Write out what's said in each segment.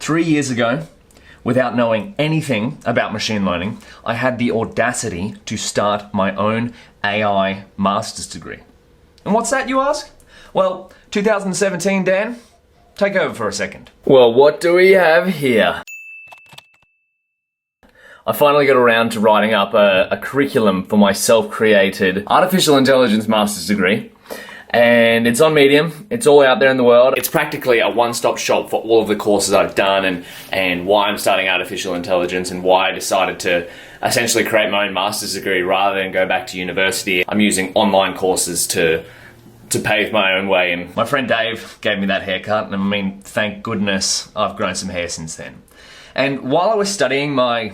3 years ago, without knowing anything about machine learning, I had the audacity to start my own AI master's degree. And what's that, you ask? Well, 2017, Dan, take over for a second. Well, what do we have here? I finally got around to writing up a curriculum for my self-created artificial intelligence master's degree. And it's on Medium, it's all out there in the world. It's practically a one-stop shop for all of the courses I've done and why I'm studying artificial intelligence and why I decided to essentially create my own master's degree rather than go back to university. I'm using online courses to pave my own way. And my friend Dave gave me that haircut, and I mean, thank goodness I've grown some hair since then. And while I was studying my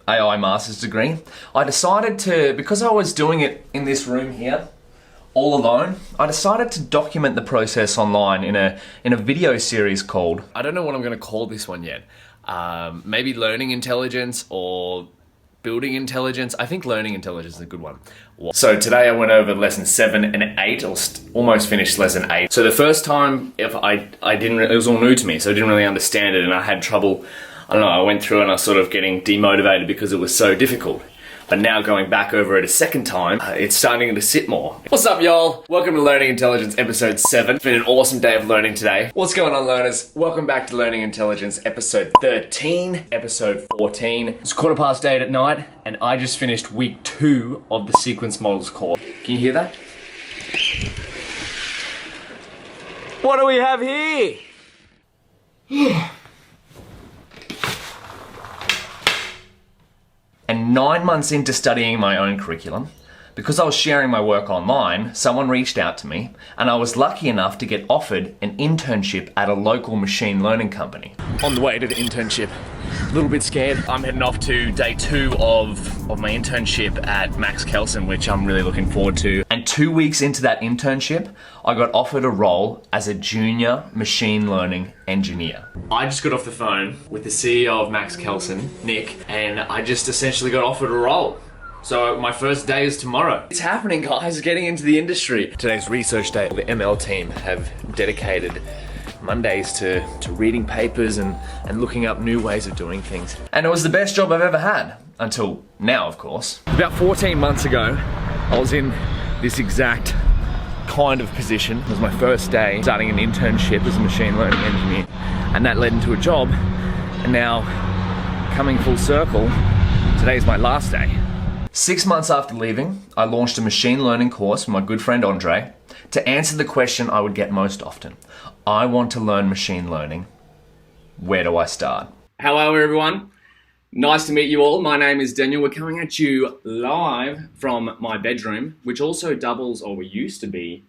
AI master's degree, I decided to, because I was doing it in this room here, all alone, I decided to document the process online in a video series called, I don't know what I'm going to call this one yet, maybe learning intelligence or building intelligence. I think learning intelligence is a good one. So today I went over lesson 7 and 8, or almost finished lesson 8. So the first time it was all new to me, so I didn't really understand it, and I had trouble. I don't know, I went through and I was sort of getting demotivated because it was so difficult. But now going back over it a second time, it's starting to sit more. What's up, y'all? Welcome to Learning Intelligence episode 7. It's been an awesome day of learning today. What's going on, learners? Welcome back to Learning Intelligence episode 13, episode 14. It's 8:15 at night, and I just finished week 2 of the sequence models course. Can you hear that? What do we have here? And 9 months into studying my own curriculum, because I was sharing my work online, someone reached out to me, and I was lucky enough to get offered an internship at a local machine learning company. On the way to the internship, a little bit scared. I'm heading off to day 2 of my internship at Max Kelsen, which I'm really looking forward to. And 2 weeks into that internship, I got offered a role as a junior machine learning engineer. I just got off the phone with the CEO of Max Kelsen, Nick, and I just essentially got offered a role. So my first day is tomorrow. It's happening, guys, getting into the industry. Today's research day. The ML team have dedicated Mondays to reading papers and looking up new ways of doing things. And it was the best job I've ever had, until now, of course. About 14 months ago, I was in this exact kind of position. It was my first day starting an internship as a machine learning engineer, and that led into a job. And now, coming full circle, today's my last day. 6 months after leaving, I launched a machine learning course with my good friend Andre to answer the question I would get most often. I want to learn machine learning. Where do I start? Hello, everyone. Nice to meet you all. My name is Daniel. We're coming at you live from my bedroom, which also doubles, or used to be,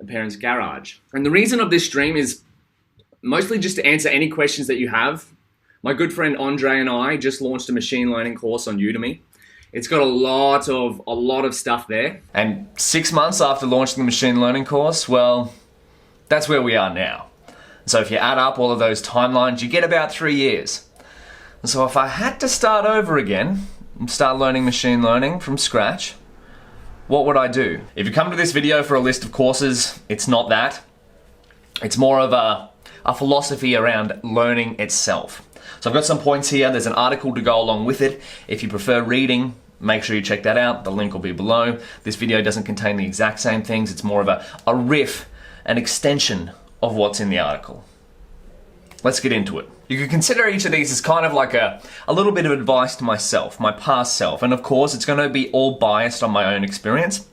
a parent's garage. And the reason of this stream is mostly just to answer any questions that you have. My good friend Andre and I just launched a machine learning course on Udemy. It's got a lot of stuff there. And 6 months after launching the machine learning course, well, that's where we are now. So if you add up all of those timelines, you get about 3 years. And so if I had to start over again and start learning machine learning from scratch, what would I do? If you come to this video for a list of courses, it's not that. It's more of a philosophy around learning itself. So I've got some points here. There's an article to go along with it. If you prefer reading, make sure you check that out. The link will be below. This video doesn't contain the exact same things. It's more of a riff, an extension of what's in the article. Let's get into it. You could consider each of these as kind of like a little bit of advice to myself, my past self. And of course, it's going to be all biased on my own experience.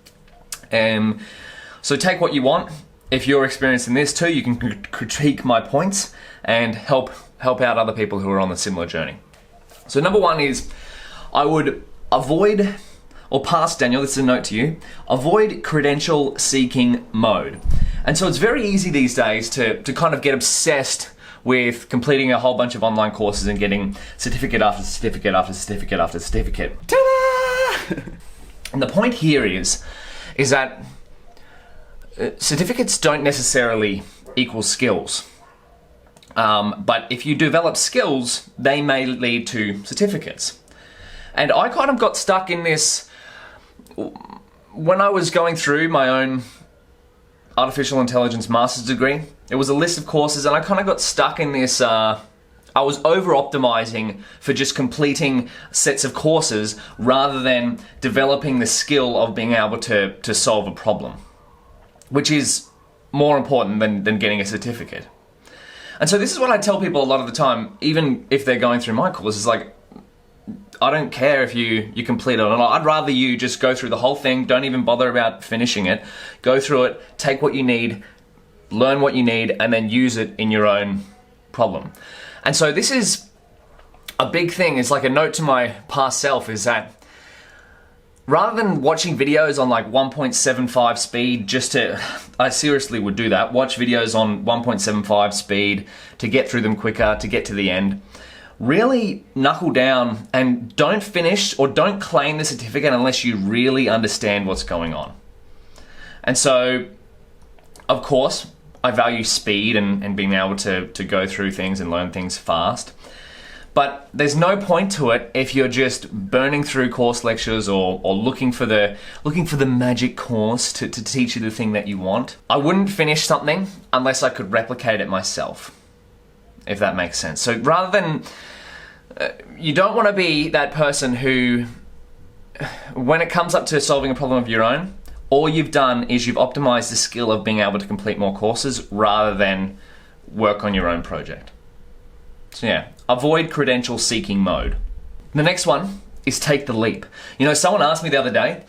So take what you want. If you're experiencing this too, you can critique my points and help out other people who are on a similar journey. So number 1 is, I would avoid, or past Daniel, this is a note to you, avoid credential-seeking mode. And so it's very easy these days to kind of get obsessed with completing a whole bunch of online courses and getting certificate after certificate after certificate after certificate. Ta-da! And the point here is that certificates don't necessarily equal skills. But if you develop skills, they may lead to certificates. And I kind of got stuck in this when I was going through my own artificial intelligence master's degree. It was a list of courses, and I kind of got stuck in this I was over-optimizing for just completing sets of courses rather than developing the skill of being able to solve a problem, which is more important than getting a certificate. And so this is what I tell people a lot of the time, even if they're going through my courses, like, I don't care if you complete it or not. I'd rather you just go through the whole thing, don't even bother about finishing it, go through it, take what you need, learn what you need, and then use it in your own problem. And so this is a big thing. It's like a note to my past self, is that rather than watching videos on like 1.75 speed I seriously would do that, watch videos on 1.75 speed to get through them quicker, to get to the end. Really knuckle down and don't finish or don't claim the certificate unless you really understand what's going on. And so, of course, I value speed and being able to go through things and learn things fast. But there's no point to it if you're just burning through course lectures or looking for the magic course to teach you the thing that you want. I wouldn't finish something unless I could replicate it myself, if that makes sense. So rather than, you don't want to be that person who, when it comes up to solving a problem of your own, all you've done is you've optimized the skill of being able to complete more courses rather than work on your own project. So yeah, avoid credential-seeking mode. The next one is take the leap. You know, someone asked me the other day,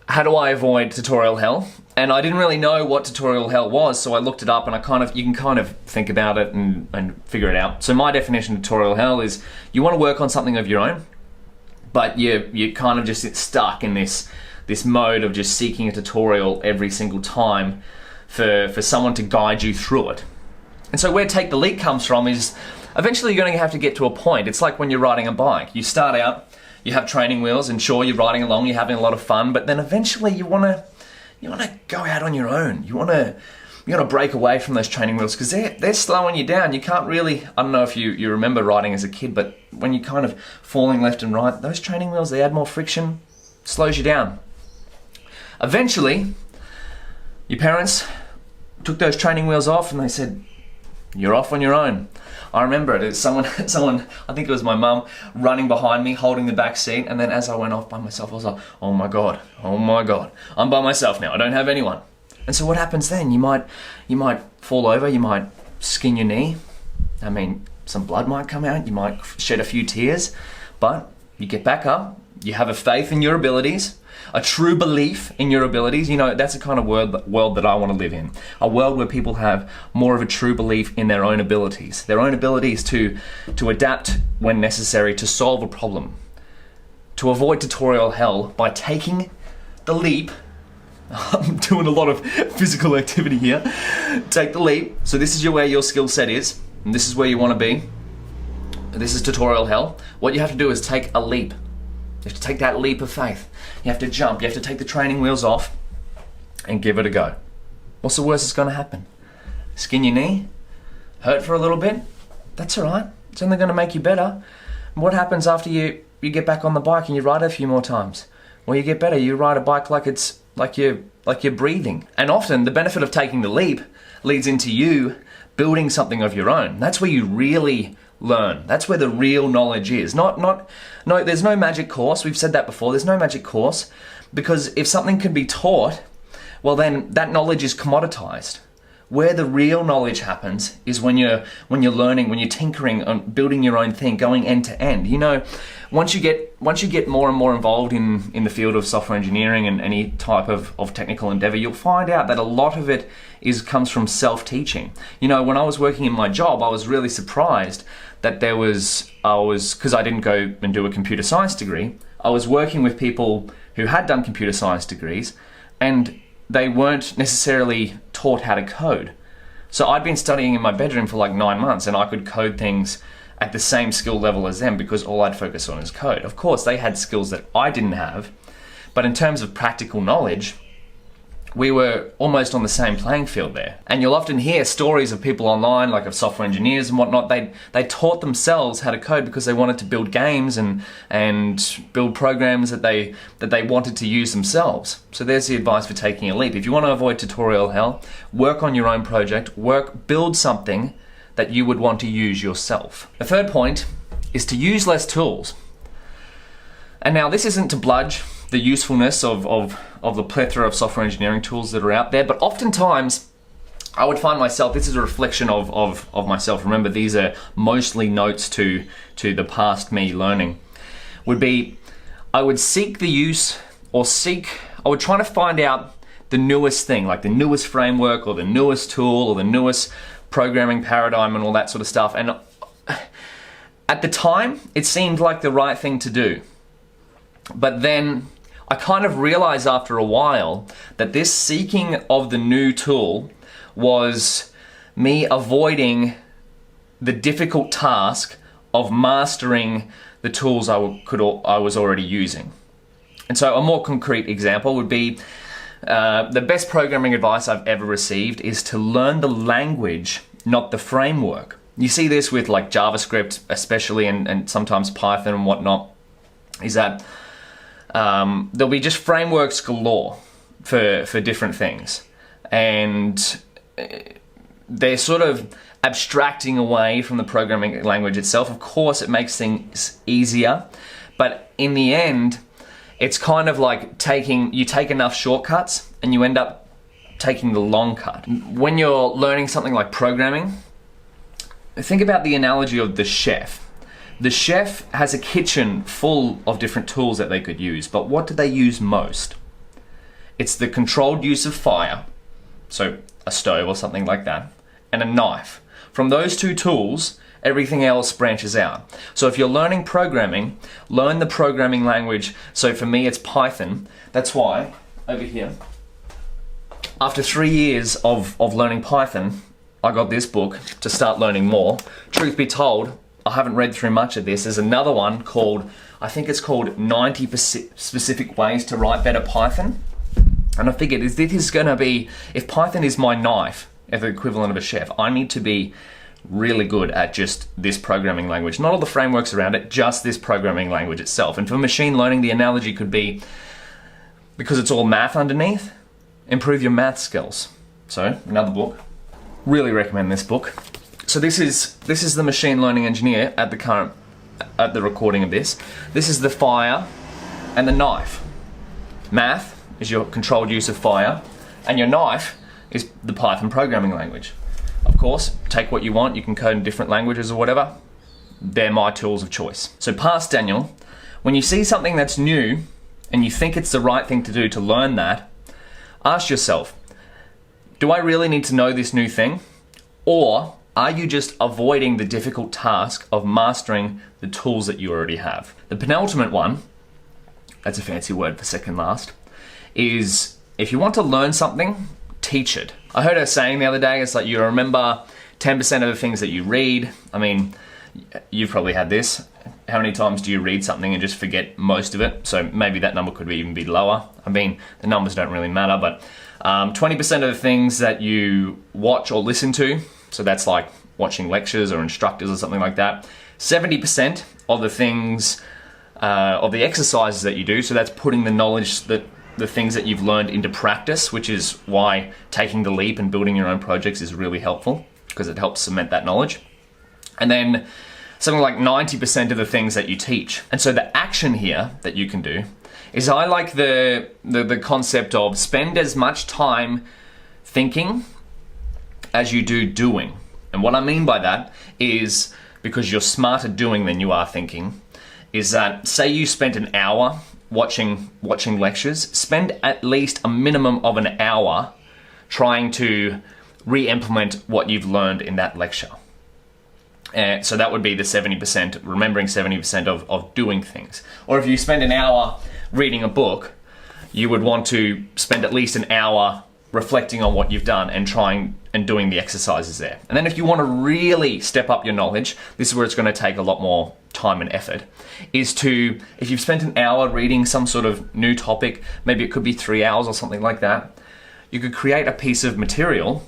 how do I avoid tutorial hell? And I didn't really know what tutorial hell was, so I looked it up and you can kind of think about it and figure it out. So my definition of tutorial hell is you want to work on something of your own, but you kind of just get stuck in this mode of just seeking a tutorial every single time for someone to guide you through it. And so where take the leap comes from is eventually you're going to have to get to a point. It's like when you're riding a bike. You start out, you have training wheels, and sure, you're riding along, you're having a lot of fun, but then eventually you want to go out on your own. You want to break away from those training wheels because they're slowing you down. You can't really, I don't know if you remember riding as a kid, but when you're kind of falling left and right, those training wheels, they add more friction, slows you down. Eventually, your parents took those training wheels off and they said, you're off on your own. I remember it. It's someone, I think it was my mum, running behind me, holding the back seat, and then as I went off by myself, I was like, oh my God, I'm by myself now, I don't have anyone. And so what happens then? You might fall over, you might skin your knee, I mean, some blood might come out, you might shed a few tears, but you get back up, you have a faith in your abilities, a true belief in your abilities. You know, that's the kind of world that I want to live in. A world where people have more of a true belief in their own abilities to adapt when necessary, to solve a problem, to avoid tutorial hell by taking the leap. I'm doing a lot of physical activity here. Take the leap. So this is where your skill set is, and this is where you want to be. This is tutorial hell. What you have to do is take a leap. You have to take that leap of faith. You have to jump. You have to take the training wheels off and give it a go. What's the worst that's going to happen? Skin your knee? Hurt for a little bit? That's all right. It's only going to make you better. And what happens after you get back on the bike and you ride it a few more times? Well, you get better. You ride a bike like it's like you're breathing. And often the benefit of taking the leap leads into you building something of your own. That's where you really learn. That's where the real knowledge is. No, there's no magic course. We've said that before. There's no magic course, because if something can be taught, well then that knowledge is commoditized. Where the real knowledge happens is when you're learning, when you're tinkering and building your own thing, going end to end. You know, once you get more and more involved in the field of software engineering and any type of technical endeavor, you'll find out that a lot of it comes from self-teaching. You know, when I was working in my job, I was really surprised that because I didn't go and do a computer science degree, I was working with people who had done computer science degrees, and they weren't necessarily taught how to code. So I'd been studying in my bedroom for like 9 months, and I could code things at the same skill level as them because all I'd focus on is code. Of course, they had skills that I didn't have, but in terms of practical knowledge, we were almost on the same playing field there. And you'll often hear stories of people online, like of software engineers and whatnot. They taught themselves how to code because they wanted to build games and build programs that they wanted to use themselves. So there's the advice for taking a leap. If you want to avoid tutorial hell, work on your own project, build something that you would want to use yourself. The third point is to use less tools. And now this isn't to bludge the usefulness of the plethora of software engineering tools that are out there, but oftentimes I would find myself, this is a reflection of myself, remember these are mostly notes to the past me learning, would be I would seek the use I would try to find out the newest thing, like the newest framework or the newest tool or the newest programming paradigm and all that sort of stuff. And at the time, it seemed like the right thing to do. But then I kind of realized after a while that this seeking of the new tool was me avoiding the difficult task of mastering the tools I was already using. And so a more concrete example would be the best programming advice I've ever received is to learn the language, not the framework. You see this with like JavaScript especially, and sometimes Python and whatnot, is that there'll be just frameworks galore for different things. And they're sort of abstracting away from the programming language itself. Of course, it makes things easier, but in the end, it's kind of like you take enough shortcuts and you end up taking the long cut. When you're learning something like programming, think about the analogy of the chef. The chef has a kitchen full of different tools that they could use, but what do they use most? It's the controlled use of fire, so a stove or something like that, and a knife. From those two tools, everything else branches out. So if you're learning programming, learn the programming language. So for me, it's Python. That's why, over here, after 3 years of learning Python, I got this book to start learning more. Truth be told, I haven't read through much of this. There's another one called, I think it's called 90 Specific Ways to Write Better Python. And I figured, this is gonna be, if Python is my knife, as the equivalent of a chef, I need to be really good at just this programming language. Not all the frameworks around it, just this programming language itself. And for machine learning, the analogy could be, because it's all math underneath, improve your math skills. So, another book. Really recommend this book. So this is the machine learning engineer at the recording of this. This is the fire and the knife. Math is your controlled use of fire, and your knife is the Python programming language. Of course, take what you want, you can code in different languages or whatever. They're my tools of choice. So past Daniel, when you see something that's new and you think it's the right thing to do to learn that, ask yourself, do I really need to know this new thing? Or are you just avoiding the difficult task of mastering the tools that you already have? The penultimate one, that's a fancy word for second last, is if you want to learn something, teach it. I heard a saying the other day, it's like you remember 10% of the things that you read. I mean, you've probably had this. How many times do you read something and just forget most of it? So maybe that number could even be lower. I mean, the numbers don't really matter, but 20% of the things that you watch or listen to, so that's like watching lectures or instructors or something like that. 70% of the things, of the exercises that you do, so that's putting the knowledge, the things that you've learned into practice, which is why taking the leap and building your own projects is really helpful, because it helps cement that knowledge. And then something like 90% of the things that you teach. And so the action here that you can do is, I like the concept of spend as much time thinking as you do doing. And what I mean by that is, because you're smarter doing than you are thinking, is that say you spent an hour watching lectures, spend at least a minimum of an hour trying to re-implement what you've learned in that lecture. So that would be the 70%, remembering 70% of doing things. Or if you spend an hour reading a book, you would want to spend at least an hour reflecting on what you've done and trying and doing the exercises there. And then if you want to really step up your knowledge, this is where it's going to take a lot more time and effort, is to, if you've spent an hour reading some sort of new topic, maybe it could be 3 hours or something like that, you could create a piece of material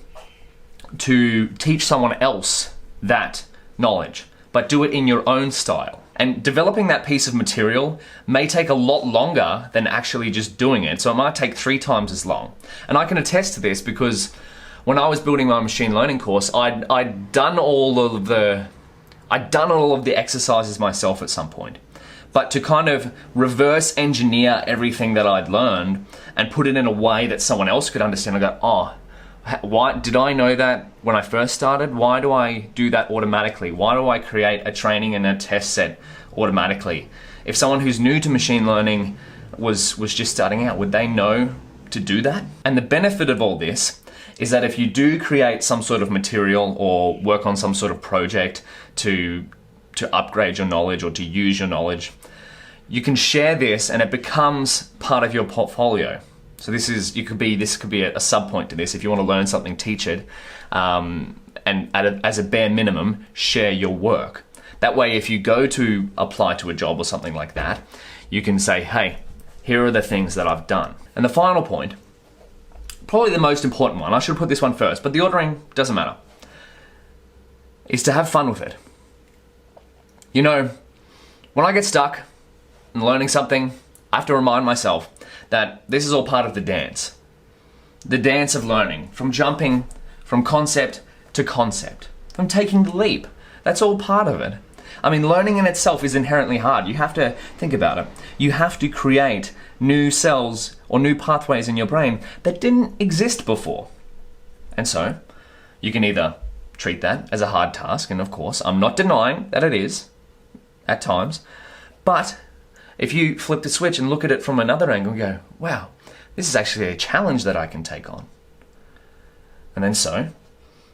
to teach someone else that knowledge, but do it in your own style. And developing that piece of material may take a lot longer than actually just doing it. So it might take 3 times as long. And I can attest to this because when I was building my machine learning course, I'd done all of the exercises myself at some point. But to kind of reverse engineer everything that I'd learned and put it in a way that someone else could understand, I go, oh, why did I know that when I first started? Why do I do that automatically? Why do I create a training and a test set automatically? If someone who's new to machine learning was just starting out, would they know to do that? And the benefit of all this is that if you do create some sort of material or work on some sort of project to upgrade your knowledge or to use your knowledge, you can share this and it becomes part of your portfolio. So this could be a sub point to this. If you want to learn something, teach it, and as a bare minimum, share your work. That way, if you go to apply to a job or something like that, you can say, hey, here are the things that I've done. And the final point, probably the most important one, I should put this one first, but the ordering doesn't matter, is to have fun with it. You know, when I get stuck in learning something, I have to remind myself that this is all part of the dance of learning, from jumping from concept to concept, from taking the leap. That's all part of it. I mean, learning in itself is inherently hard. You have to think about it. You have to create new cells or new pathways in your brain that didn't exist before. And so, you can either treat that as a hard task, and of course, I'm not denying that it is, at times, but if you flip the switch and look at it from another angle and go, wow, this is actually a challenge that I can take on. And then so,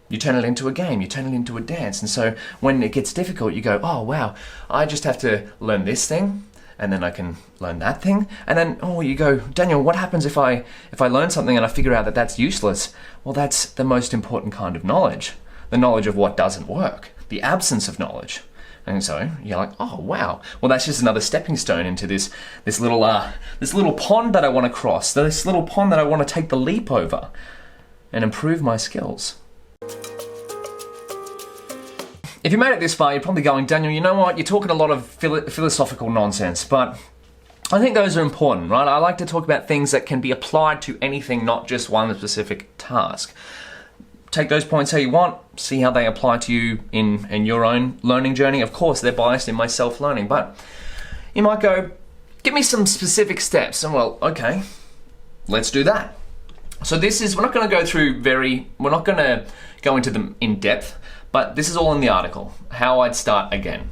you turn it into a game, you turn it into a dance. And so when it gets difficult, you go, oh wow, I just have to learn this thing, and then I can learn that thing. And then, oh, you go, Daniel, what happens if I learn something and I figure out that that's useless? Well, that's the most important kind of knowledge. The knowledge of what doesn't work, the absence of knowledge. And so you're like, oh wow, well that's just another stepping stone into this little pond that I want to cross, this little pond that I want to take the leap over and improve my skills. If you made it this far, you're probably going, Daniel, you know what, you're talking a lot of philosophical nonsense, but I think those are important, right? I like to talk about things that can be applied to anything, not just one specific task. Take those points how you want, see how they apply to you in your own learning journey. Of course, they're biased in my self-learning, but you might go, give me some specific steps. And well, okay, let's do that. So we're not going to go into them in depth, but this is all in the article, how I'd start again.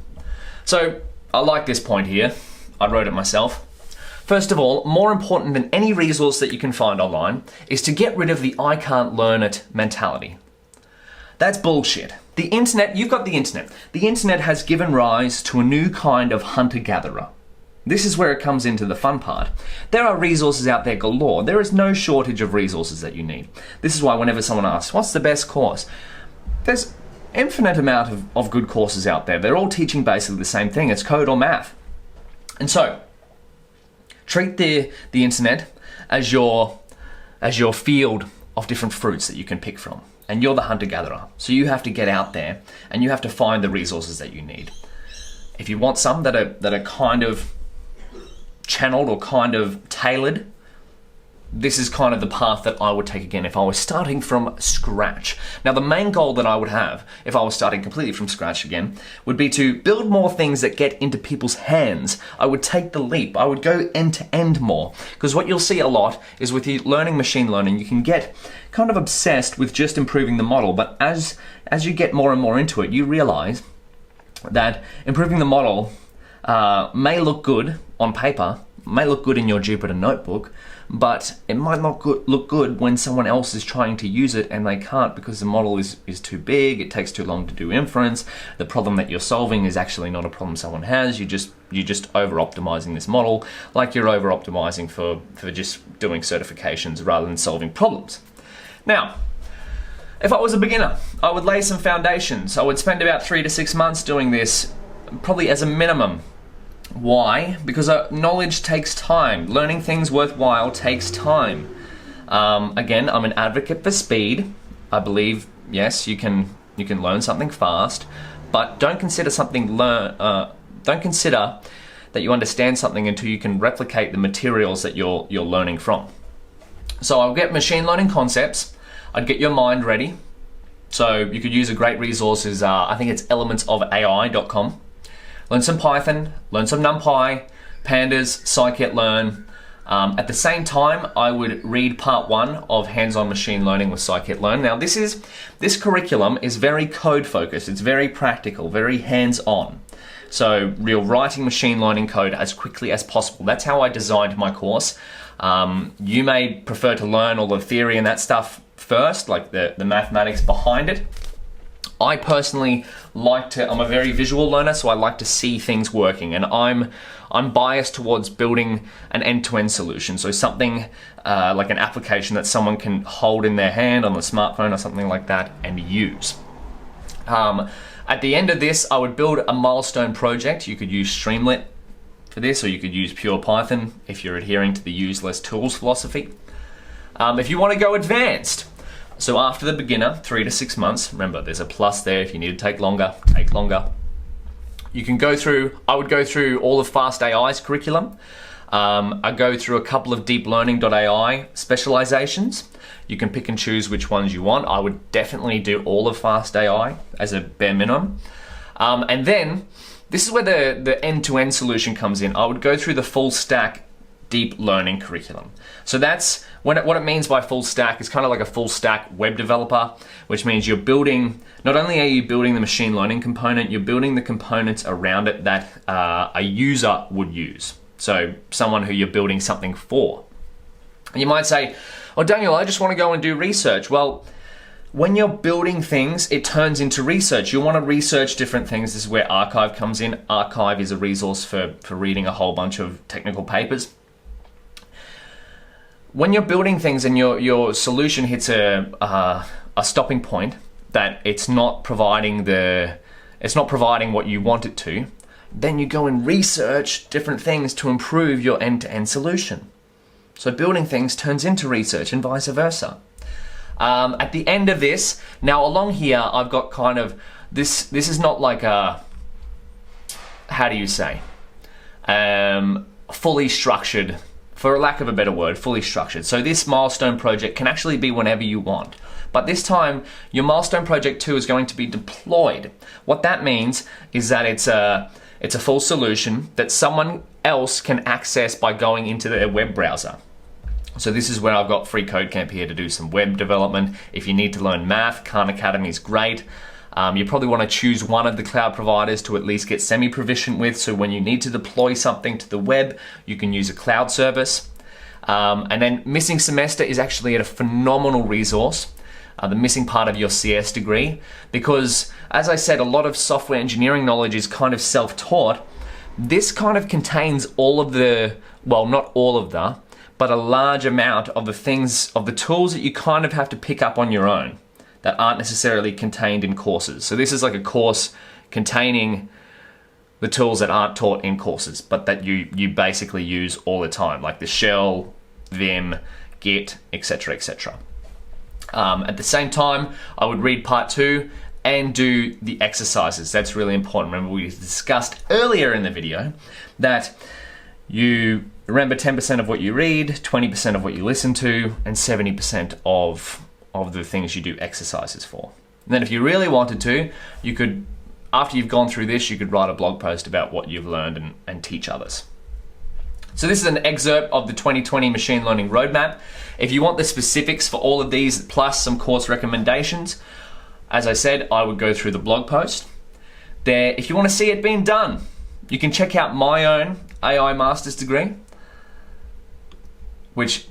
So I like this point here. I wrote it myself. First of all, more important than any resource that you can find online is to get rid of the I can't learn it mentality. That's bullshit. The internet, you've got the internet. The internet has given rise to a new kind of hunter-gatherer. This is where it comes into the fun part. There are resources out there galore. There is no shortage of resources that you need. This is why whenever someone asks, what's the best course? There's infinite amount of good courses out there. They're all teaching basically the same thing. It's code or math. And so, treat the internet as your field of different fruits that you can pick from. And you're the hunter-gatherer. So you have to get out there and you have to find the resources that you need. If you want some that are kind of channeled or kind of tailored, this is kind of the path that I would take again if I was starting from scratch. Now, the main goal that I would have if I was starting completely from scratch again would be to build more things that get into people's hands. I would take the leap. I would go end to end more. Because what you'll see a lot is with you learning machine learning, you can get kind of obsessed with just improving the model. But as you get more and more into it, you realize that improving the model may look good on paper, may look good in your Jupyter notebook, but it might not look good when someone else is trying to use it and they can't because the model is too big, it takes too long to do inference, the problem that you're solving is actually not a problem someone has, you're just over-optimizing this model like you're over-optimizing for just doing certifications rather than solving problems. Now, if I was a beginner, I would lay some foundations. I would spend about 3 to 6 months doing this, probably as a minimum. Why? Because knowledge takes time. Learning things worthwhile takes time. Again, I'm an advocate for speed. I believe, yes, you can learn something fast, but don't consider that you understand something until you can replicate the materials that you're learning from. So I'll get machine learning concepts. I'd get your mind ready. So you could use a great resource is, I think it's elementsofai.com. Learn some Python, learn some NumPy, Pandas, scikit-learn. At the same time, I would read part 1 of Hands-on Machine Learning with scikit-learn. Now this curriculum is very code focused, it's very practical, very hands-on. So you're writing machine learning code as quickly as possible. That's how I designed my course. You may prefer to learn all the theory and that stuff first, like the mathematics behind it. I personally I'm a very visual learner, so I like to see things working, and I'm biased towards building an end-to-end solution. So something like an application that someone can hold in their hand on the smartphone or something like that and use. At the end of this, I would build a milestone project. You could use Streamlit for this, or you could use pure Python if you're adhering to the use less tools philosophy. If you want to go advanced, so after the beginner, 3 to 6 months, remember there's a plus there. If you need to take longer, take longer. You can go through, I would go through all of Fast AI's curriculum. I go through a couple of deeplearning.ai specializations. You can pick and choose which ones you want. I would definitely do all of Fast AI as a bare minimum. And then, this is where the end-to-end solution comes in. I would go through the full stack deep learning curriculum. So that's what it means by full stack is kind of like a full stack web developer, which means you're building, not only are you building the machine learning component, you're building the components around it that a user would use. So someone who you're building something for. And you might say, oh Daniel, I just want to go and do research. Well, when you're building things, it turns into research. You want to research different things. This is where Archive comes in. Archive is a resource for reading a whole bunch of technical papers. When you're building things and your solution hits a stopping point, that it's not providing what you want it to, then you go and research different things to improve your end-to-end solution. So building things turns into research and vice versa. At the end of this, now along here, I've got kind of, this is not like a, how do you say, fully structured, for lack of a better word, fully structured. So this milestone project can actually be whenever you want. But this time, your milestone project 2 is going to be deployed. What that means is that it's a full solution that someone else can access by going into their web browser. So this is where I've got Free Code Camp here to do some web development. If you need to learn math, Khan Academy is great. You probably want to choose one of the cloud providers to at least get semi-proficient with, so when you need to deploy something to the web, you can use a cloud service. And then Missing Semester is actually a phenomenal resource, the missing part of your CS degree, because as I said, a lot of software engineering knowledge is kind of self-taught. This kind of contains all of the, well, not all of the, but a large amount of the things, of the tools that you kind of have to pick up on your own that aren't necessarily contained in courses. So this is like a course containing the tools that aren't taught in courses, but that you basically use all the time, like the shell, Vim, Git, etc., etc. At the same time, I would read part 2 and do the exercises. That's really important. Remember, we discussed earlier in the video that you remember 10% of what you read, 20% of what you listen to, and 70% of the things you do exercises for. And then if you really wanted to, you could, after you've gone through this, you could write a blog post about what you've learned and teach others. So this is an excerpt of the 2020 Machine Learning Roadmap. If you want the specifics for all of these, plus some course recommendations, as I said, I would go through the blog post. There, if you want to see it being done, you can check out my own AI master's degree, which,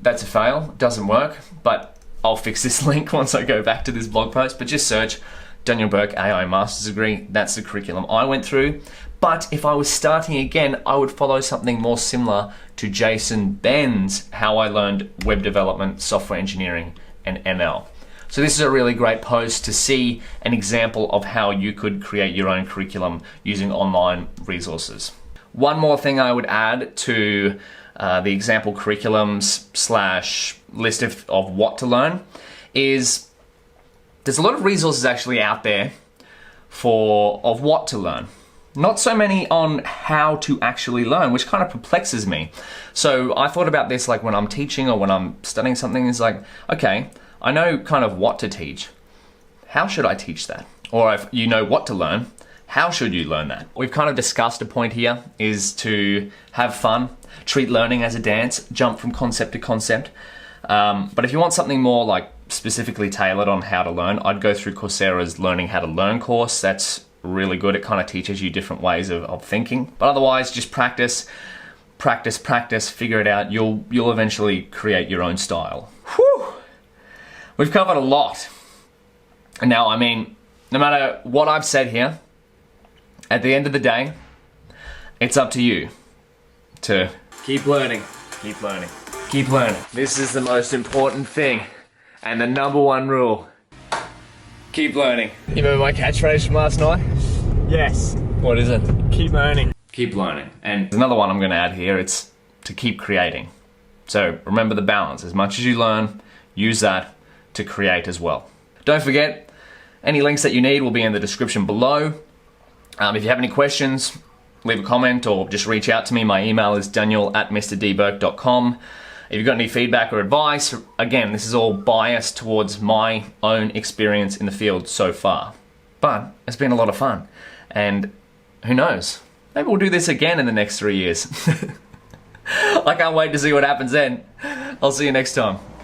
that's a fail, doesn't work, but I'll fix this link once I go back to this blog post, but just search Daniel Burke AI master's degree. That's the curriculum I went through. But if I was starting again, I would follow something more similar to Jason Ben's How I Learned Web Development, Software Engineering, and ML. So this is a really great post to see an example of how you could create your own curriculum using online resources. One more thing I would add to the example curriculums / list of what to learn is there's a lot of resources actually out there of what to learn. Not so many on how to actually learn, which kind of perplexes me. So I thought about this like when I'm teaching or when I'm studying something, it's like, okay, I know kind of what to teach. How should I teach that? Or if you know what to learn, how should you learn that? We've kind of discussed a point here is to have fun, treat learning as a dance, jump from concept to concept. But if you want something more like specifically tailored on how to learn, I'd go through Coursera's Learning How to Learn course. That's really good. It kind of teaches you different ways of thinking. But otherwise, just practice, figure it out. You'll eventually create your own style. Whew! We've covered a lot. And now, I mean, no matter what I've said here, at the end of the day, it's up to you to keep learning, keep learning, keep learning. This is the most important thing and the number one rule. Keep learning. You remember my catchphrase from last night? Yes. What is it? Keep learning. Keep learning. And there's another one I'm going to add here. It's to keep creating. So remember the balance. As much as you learn, use that to create as well. Don't forget, any links that you need will be in the description below. If you have any questions, leave a comment or just reach out to me. My email is daniel@mrdburke.com. If you've got any feedback or advice, again, this is all biased towards my own experience in the field so far. But it's been a lot of fun. And who knows? Maybe we'll do this again in the next 3 years. I can't wait to see what happens then. I'll see you next time.